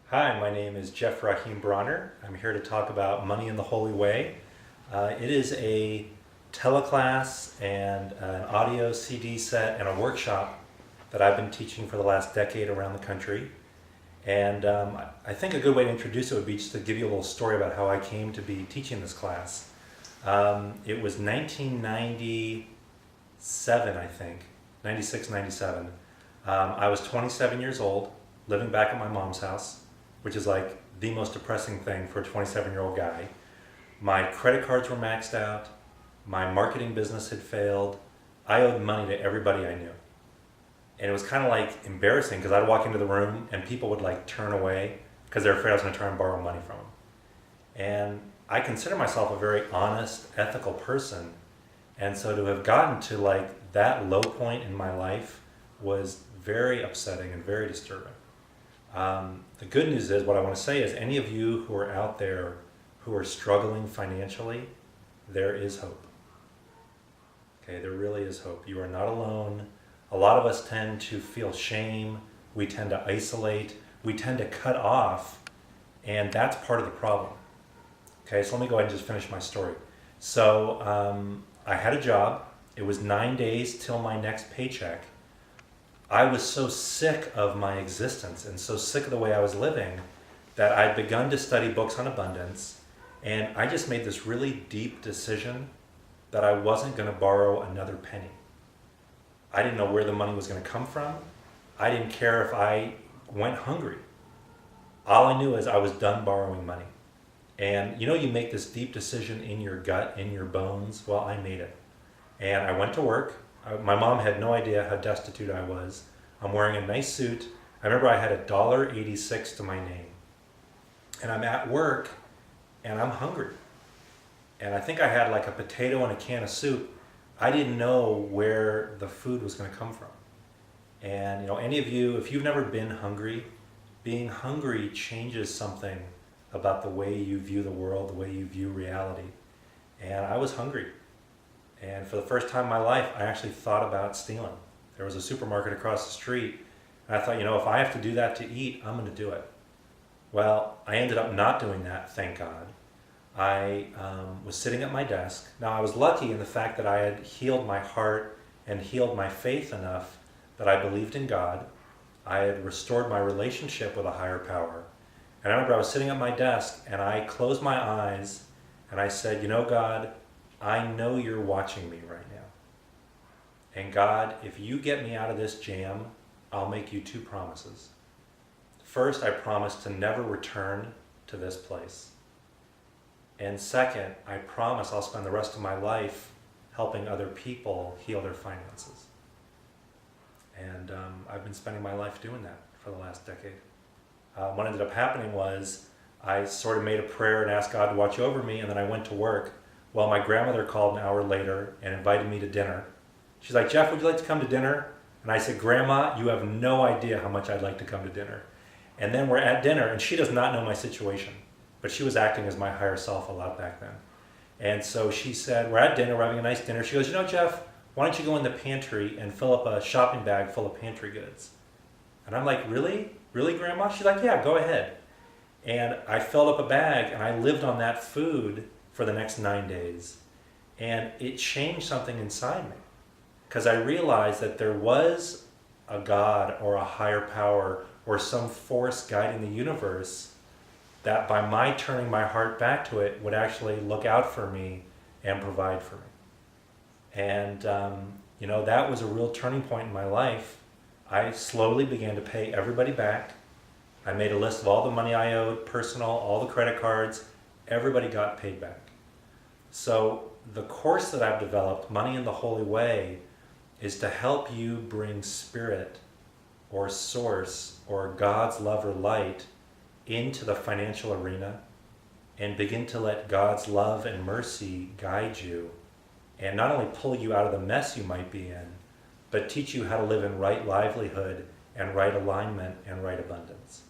Hi, my name is Jeff Rahim Bronner. I'm here to talk about Money in the Holy Way. It is a teleclass and an audio CD set and a workshop that I've been teaching for the last decade around the country. And I think a good way to introduce it would be just to give you a little story about how I came to be teaching this class. It was 1997, I think, 96, 97. I was 27 years old, living back at my mom's house, which is like the most depressing thing for a 27-year-old guy. My credit cards were maxed out. My marketing business had failed. I owed money to everybody I knew. And it was kind of like embarrassing because I'd walk into the room and people would like turn away because they're afraid I was going to try and borrow money from them. And I consider myself a very honest, ethical person. And so to have gotten to like that low point in my life was very upsetting and very disturbing. The good news is, what I want to say is, any of you who are out there who are struggling financially, there is hope. Okay, there really is hope. You are not alone. A lot of us tend to feel shame. We tend to isolate. We tend to cut off. And that's part of the problem. Okay, so let me go ahead and just finish my story. So I had a job. It was 9 days till my next paycheck. I was so sick of my existence and so sick of the way I was living that I'd begun to study books on abundance, and I just made this really deep decision that I wasn't going to borrow another penny. I didn't know where the money was going to come from. I didn't care if I went hungry. All I knew is I was done borrowing money. And you make this deep decision in your gut, in your bones. Well, I made it. And I went to work. My mom had no idea how destitute I was. I'm wearing a nice suit. I remember I had $1.86 to my name. And I'm at work and I'm hungry. And I think I had like a potato and a can of soup. I didn't know where the food was going to come from. And any of you, if you've never been hungry, being hungry changes something about the way you view the world, the way you view reality. And I was hungry. And for the first time in my life, I actually thought about stealing. There was a supermarket across the street, and I thought, if I have to do that to eat, I'm going to do it. Well, I ended up not doing that, thank God. I was sitting at my desk. Now, I was lucky in the fact that I had healed my heart and healed my faith enough that I believed in God. I had restored my relationship with a higher power. And I remember I was sitting at my desk, and I closed my eyes, and I said, God, I know you're watching me right now. And God, if you get me out of this jam, I'll make you two promises. First, I promise to never return to this place. And second, I promise I'll spend the rest of my life helping other people heal their finances. And I've been spending my life doing that for the last decade. What ended up happening was I sort of made a prayer and asked God to watch over me, and then I went to work. Well, my grandmother called an hour later and invited me to dinner. She's like, Jeff, would you like to come to dinner? And I said, Grandma, you have no idea how much I'd like to come to dinner. And then we're at dinner, and she does not know my situation, but she was acting as my higher self a lot back then. And so she said, we're at dinner, we're having a nice dinner. She goes, Jeff, why don't you go in the pantry and fill up a shopping bag full of pantry goods? And I'm like, really? Really, Grandma? She's like, yeah, go ahead. And I filled up a bag, and I lived on that food for the next 9 days. And it changed something inside me, because I realized that there was a God or a higher power or some force guiding the universe that by my turning my heart back to it would actually look out for me and provide for me. And that was a real turning point in my life. I slowly began to pay everybody back. I made a list of all the money I owed, personal, all the credit cards. Everybody got paid back. So the course that I've developed, Money in the Holy Way, is to help you bring spirit or source or God's love or light into the financial arena and begin to let God's love and mercy guide you and not only pull you out of the mess you might be in, but teach you how to live in right livelihood and right alignment and right abundance.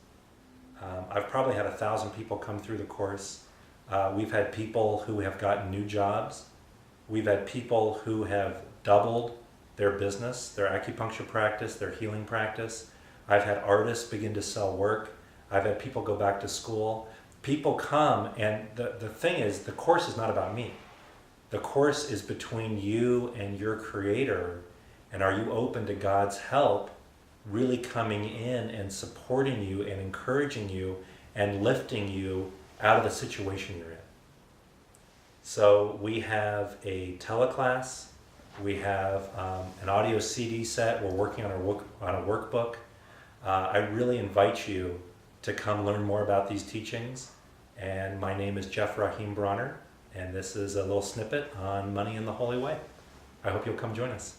I've probably had 1,000 people come through the course. We've had people who have gotten new jobs. We've had people who have doubled their business, their acupuncture practice, their healing practice. I've had artists begin to sell work. I've had people go back to school. People come, and the thing is, the course is not about me. The course is between you and your Creator, and are you open to God's help really coming in and supporting you and encouraging you and lifting you out of the situation you're in? So we have a teleclass, we have an audio CD set, we're working on a workbook. I really invite you to come learn more about these teachings. And my name is Jeff Rahim Bronner, and this is a little snippet on Money in the Holy Way. I hope you'll come join us.